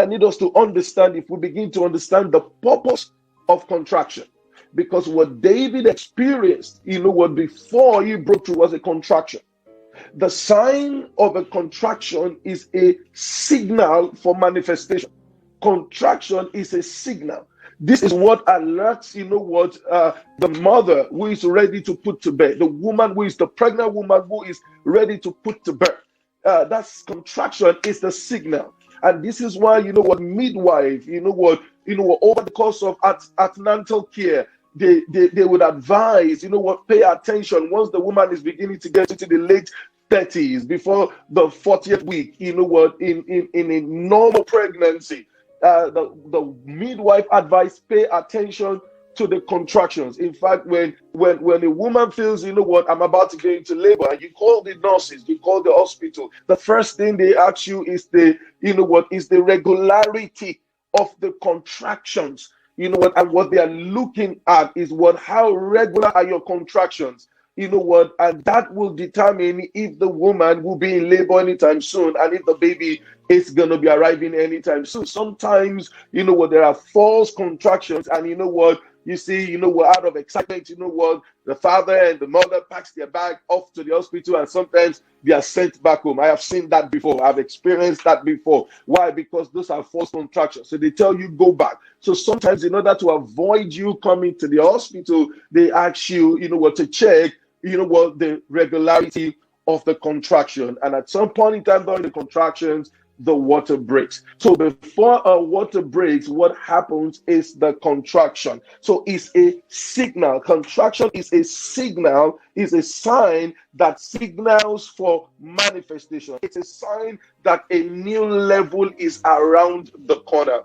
I need us to understand, if we begin to understand the purpose of contraction. Because what David experienced, what before he broke through was a contraction. The sign of a contraction is a signal for manifestation. Contraction is a signal. This is what alerts, the mother who is ready to put to bed, the woman who is the pregnant woman who is ready to put to birth. That's contraction is the signal. And this is why, midwife, over the course of antenatal care, they would advise, pay attention once the woman is beginning to get into the late 30s, before the 40th week, in a normal pregnancy. The midwife advice, pay attention to the contractions. In fact, when a woman feels, I'm about to go into labor, and you call the nurses, you call the hospital, the first thing they ask you is the regularity of the contractions. And what they are looking at is how regular are your contractions. And that will determine if the woman will be in labor anytime soon, and if the baby is going to be arriving anytime soon. Sometimes, there are false contractions, and you see, out of excitement, the father and the mother packs their bag off to the hospital, and sometimes they are sent back home. I have seen that before. I've experienced that before. Why? Because those are false contractions. So they tell you, go back. So sometimes, in order to avoid you coming to the hospital, they ask you, to check, the regularity of the contraction. And at some point in time during the contractions, the water breaks. So before a water breaks, what happens is the contraction. So it's a signal. Contraction is a signal, is a sign that signals for manifestation. It's a sign that a new level is around the corner.